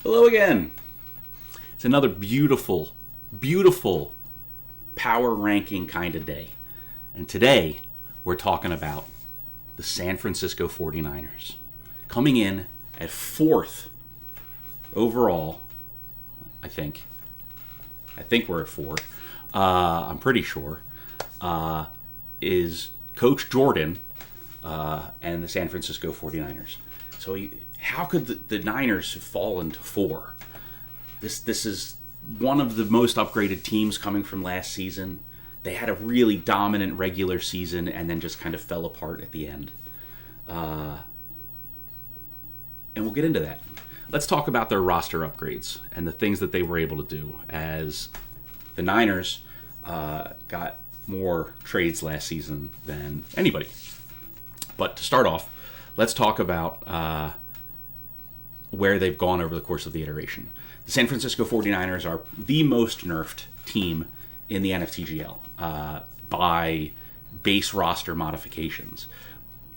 Hello again. It's another beautiful, beautiful power ranking kind of day. And today, we're talking about the San Francisco 49ers. Coming in at fourth overall, I think. I think we're at four. I'm pretty sure. Is Coach Jordan and the San Francisco 49ers. So how could the Niners have fallen to four? This is one of the most upgraded teams coming from last season. They had a really dominant regular season and then just kind of fell apart at the end. And we'll get into that. Let's talk about their roster upgrades and the things that they were able to do, as the Niners got more trades last season than anybody. But to start off, let's talk about where they've gone over the course of the iteration. The San Francisco 49ers are the most nerfed team in the NFTGL by base roster modifications.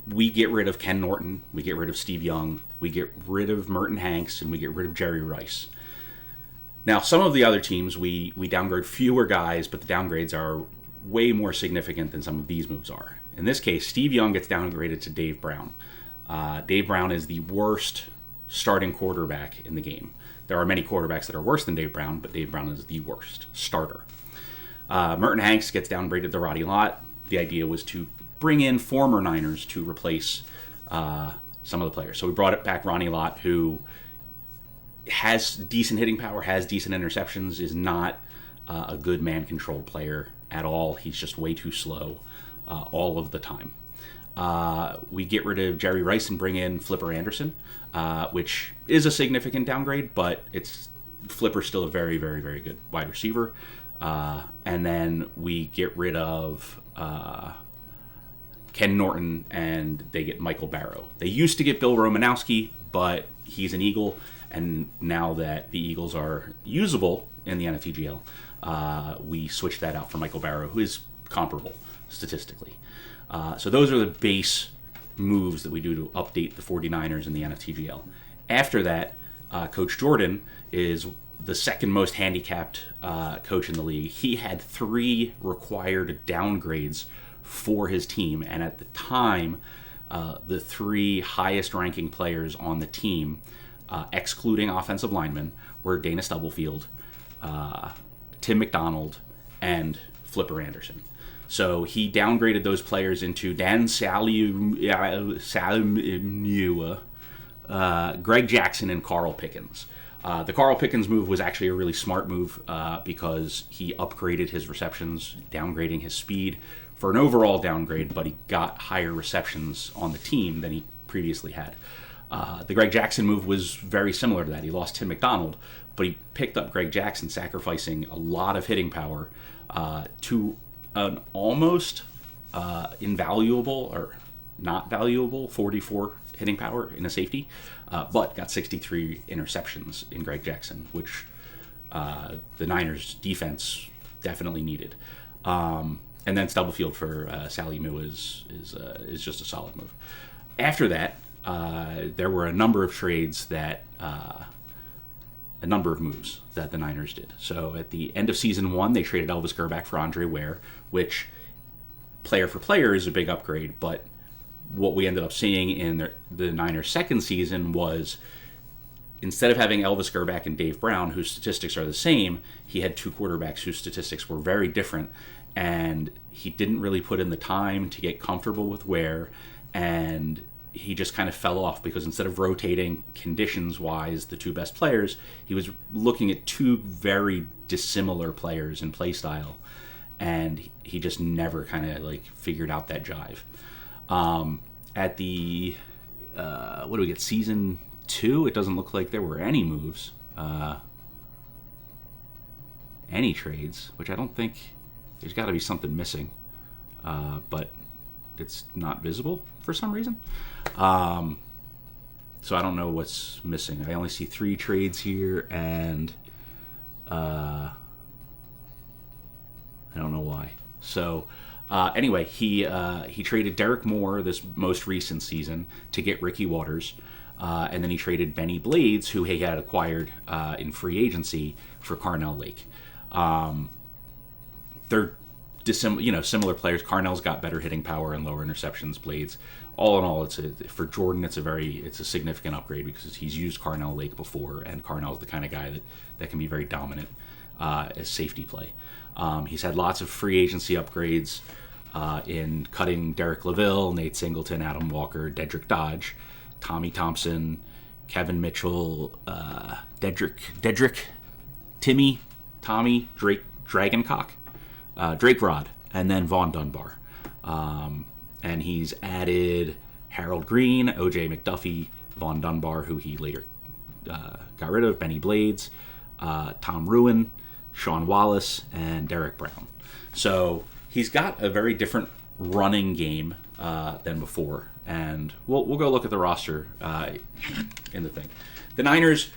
We get rid of Ken Norton, we get rid of Steve Young, we get rid of Merton Hanks, and we get rid of Jerry Rice. Now, some of the other teams, we downgrade fewer guys, but the downgrades are way more significant than some of these moves are. In this case, Steve Young gets downgraded to Dave Brown. Dave Brown is the worst starting quarterback in the game. There are many quarterbacks that are worse than Dave Brown, but Dave Brown is the worst starter. Merton Hanks gets downgraded to Roddy Lott. The idea was to bring in former Niners to replace some of the players. So we brought it back Ronnie Lott, who has decent hitting power, has decent interceptions, is not a good man-controlled player at all. He's just way too slow all of the time. We get rid of Jerry Rice and bring in Flipper Anderson, which is a significant downgrade, but Flipper's still a very, very, very good wide receiver. And then we get rid of Ken Norton, and they get Michael Barrow. They used to get Bill Romanowski, but he's an Eagle, and now that the Eagles are usable in the NFTGL, we switched that out for Michael Barrow, who is comparable statistically. So those are the base moves that we do to update the 49ers in the NFTGL. After that, Coach Jordan is the second most handicapped coach in the league. He had 3 required downgrades for his team, and at the time, the 3 highest ranking players on the team, excluding offensive linemen, were Dana Stubblefield, Tim McDonald, and Flipper Anderson. So he downgraded those players into Dan Salimua, Greg Jackson, and Carl Pickens. The Carl Pickens move was actually a really smart move because he upgraded his receptions, downgrading his speed for an overall downgrade, but he got higher receptions on the team than he previously had. The Greg Jackson move was very similar to that. He lost Tim McDonald, but he picked up Greg Jackson, sacrificing a lot of hitting power to an almost invaluable or not valuable 44 hitting power in a safety, but got 63 interceptions in Greg Jackson, which the Niners defense definitely needed. And then Stubblefield for Sally Moo is just a solid move. After that, there were a number of trades that a number of moves that the Niners did. So at the end of season 1, they traded Elvis Grbac for Andre Ware, which player for player is a big upgrade, but what we ended up seeing in the Niners' second season was, instead of having Elvis Grbac and Dave Brown, whose statistics are the same, he had 2 quarterbacks whose statistics were very different, and he didn't really put in the time to get comfortable with Ware, and he just kind of fell off because instead of rotating conditions-wise the 2 best players, he was looking at 2 very dissimilar players in play style, and he just never kind of figured out that jive. At the what do we get, season 2, it doesn't look like there were any moves, any trades, which I don't think, there's got to be something missing, but it's not visible for some reason. So I don't know what's missing. I only see 3 trades here, and I don't know why. So anyway, he traded Derek Moore this most recent season to get Ricky Waters. And then he traded Benny Blades, who he had acquired in free agency, for Carnell Lake. They're similar players. Carnell's got better hitting power and lower interceptions. Blades, all in all, for Jordan, it's a significant upgrade because he's used Carnell Lake before, and Carnell's the kind of guy that can be very dominant as safety play. He's had lots of free agency upgrades in cutting Derek LaVille, Nate Singleton, Adam Walker, Dedrick Dodge, Tommy Thompson, Kevin Mitchell, Timmy, Tommy, Drake Dragoncock, Drake Rod, and then Vaughn Dunbar. And he's added Harold Green, OJ McDuffie, Vaughn Dunbar, who he later got rid of, Benny Blades, Tom Ruin, Sean Wallace, and Derek Brown. So he's got a very different running game than before. And we'll go look at the roster in the thing. The Niners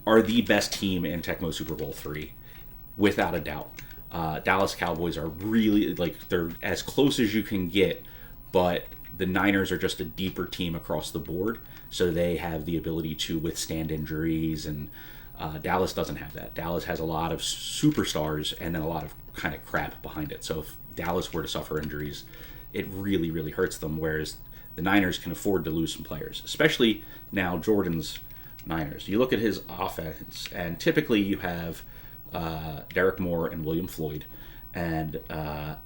are the best team in Tecmo Super Bowl III, without a doubt. Dallas Cowboys are really, they're as close as you can get, but the Niners are just a deeper team across the board, so they have the ability to withstand injuries, and Dallas doesn't have that. Dallas has a lot of superstars and then a lot of kind of crap behind it. So if Dallas were to suffer injuries, it really, really hurts them, whereas the Niners can afford to lose some players, especially now Jordan's Niners. You look at his offense, and typically you have Derek Moore and William Floyd, and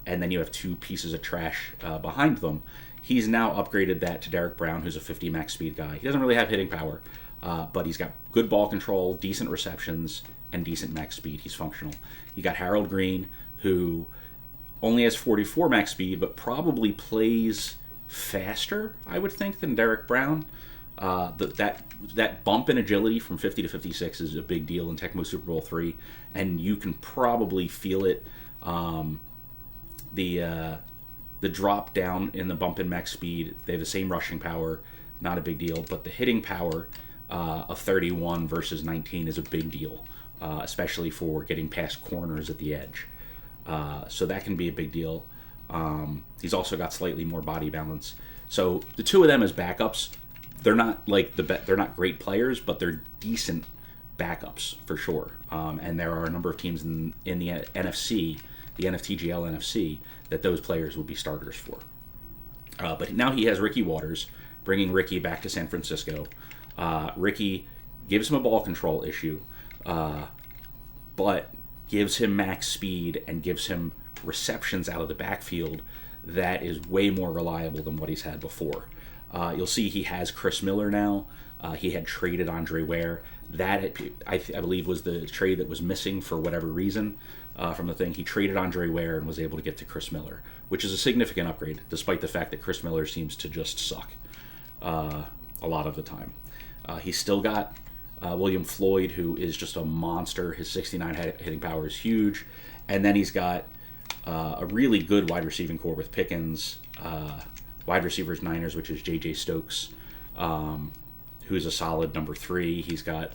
then you have two pieces of trash behind them. He's now upgraded that to Derek Brown, who's a 50 max speed guy. He doesn't really have hitting power, but he's got good ball control, decent receptions, and decent max speed. He's functional. You got Harold Green, who only has 44 max speed, but probably plays faster, I would think, than Derek Brown. That bump in agility from 50 to 56 is a big deal in Tecmo Super Bowl III, and you can probably feel it. The drop down in the bump in max speed, they have the same rushing power, not a big deal, but the hitting power of 31 versus 19 is a big deal, especially for getting past corners at the edge. So that can be a big deal. He's also got slightly more body balance. So the two of them as backups, they're not they're not great players, but they're decent backups for sure. And there are a number of teams in the NFC, the NFTGL NFC, that those players would be starters for. But now he has Ricky Waters, bringing Ricky back to San Francisco. Ricky gives him a ball control issue, but gives him max speed and gives him receptions out of the backfield that is way more reliable than what he's had before. You'll see he has Chris Miller now. He had traded Andre Ware. That, I believe, was the trade that was missing for whatever reason from the thing. He traded Andre Ware and was able to get to Chris Miller, which is a significant upgrade, despite the fact that Chris Miller seems to just suck a lot of the time. He's still got William Floyd, who is just a monster. His 69 hitting power is huge. And then he's got a really good wide receiving core with Pickens, wide receivers Niners, which is J.J. Stokes, who's a solid number 3. He's got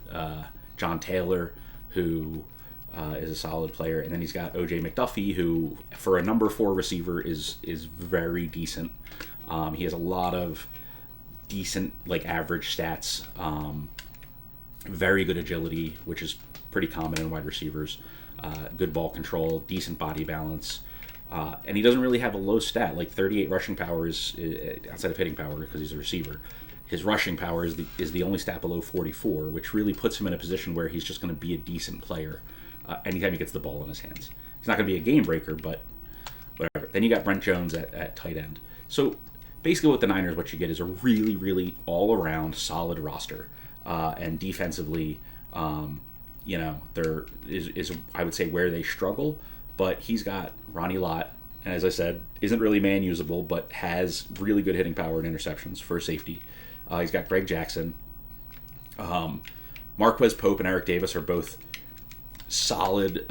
John Taylor, who is a solid player. And then he's got O.J. McDuffie, who, for a number 4 receiver, is very decent. He has a lot of decent, average stats. Very good agility, which is pretty common in wide receivers. Good ball control, decent body balance. And he doesn't really have a low stat. 38 rushing power is outside of hitting power, because he's a receiver. His rushing power is the only stat below 44, which really puts him in a position where he's just going to be a decent player anytime he gets the ball in his hands. He's not going to be a game breaker, but whatever. Then you got Brent Jones at tight end. So basically with the Niners, what you get is a really, really all-around solid roster. And defensively, there is I would say where they struggle, but he's got Ronnie Lott, and as I said, isn't really man usable, but has really good hitting power and interceptions for safety. He's got Greg Jackson. Marquez Pope and Eric Davis are both solid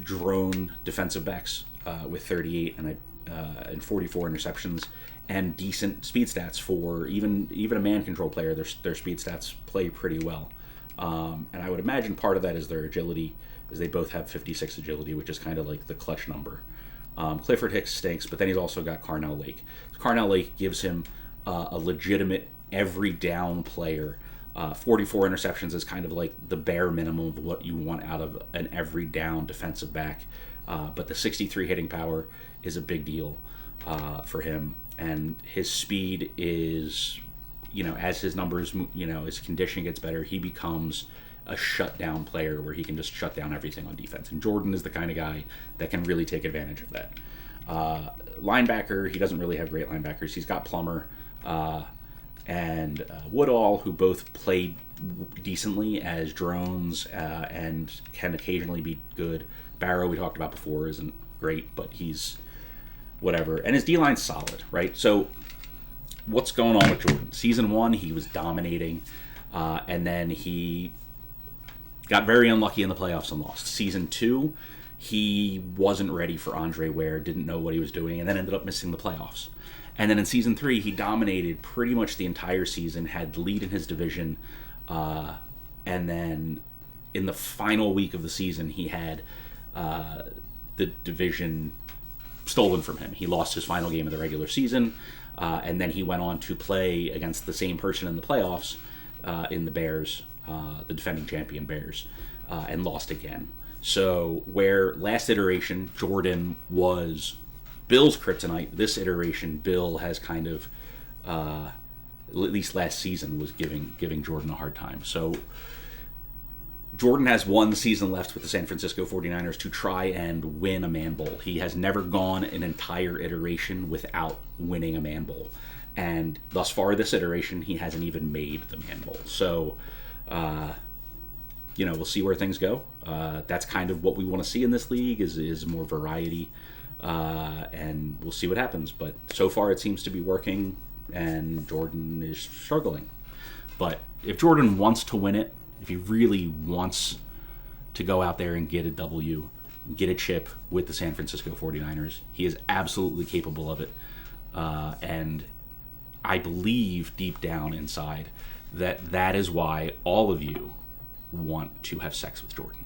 drone defensive backs with 38 and 44 interceptions and decent speed stats for even a man control player. Their speed stats play pretty well. And I would imagine part of that is their agility, as they both have 56 agility, which is kind of like the clutch number. Clifford Hicks stinks, but then he's also got Carnell Lake. Carnell Lake gives him a legitimate every down player. 44 interceptions is kind of like the bare minimum of what you want out of an every down defensive back. But the 63 hitting power is a big deal for him. And his speed is, as his numbers, his conditioning gets better, he becomes a shutdown player where he can just shut down everything on defense. And Jordan is the kind of guy that can really take advantage of that. Linebacker, he doesn't really have great linebackers. He's got Plummer and Woodall, who both played decently as drones and can occasionally be good. Barrow, we talked about before, isn't great, but he's whatever. And his D-line's solid, right? So what's going on with Jordan? Season 1, he was dominating, and then he got very unlucky in the playoffs and lost. Season 2, he wasn't ready for Andre Ware, didn't know what he was doing, and then ended up missing the playoffs. And then in Season 3, he dominated pretty much the entire season, had the lead in his division, and then in the final week of the season, he had the division stolen from him. He lost his final game of the regular season, and then he went on to play against the same person in the playoffs in the Bears, the defending champion Bears, and lost again. So where last iteration Jordan was Bill's kryptonite, this iteration Bill has kind of, at least last season, was giving Jordan a hard time. So Jordan has one season left with the San Francisco 49ers to try and win a Man Bowl. He has never gone an entire iteration without winning a Man Bowl. And thus far this iteration, he hasn't even made the Man Bowl. So, we'll see where things go. That's kind of what we want to see in this league is more variety. And we'll see what happens. But so far it seems to be working, and Jordan is struggling. But if Jordan wants to win it, if he really wants to go out there and get a W, get a chip with the San Francisco 49ers, he is absolutely capable of it. And I believe deep down inside that is why all of you want to have sex with Jordan.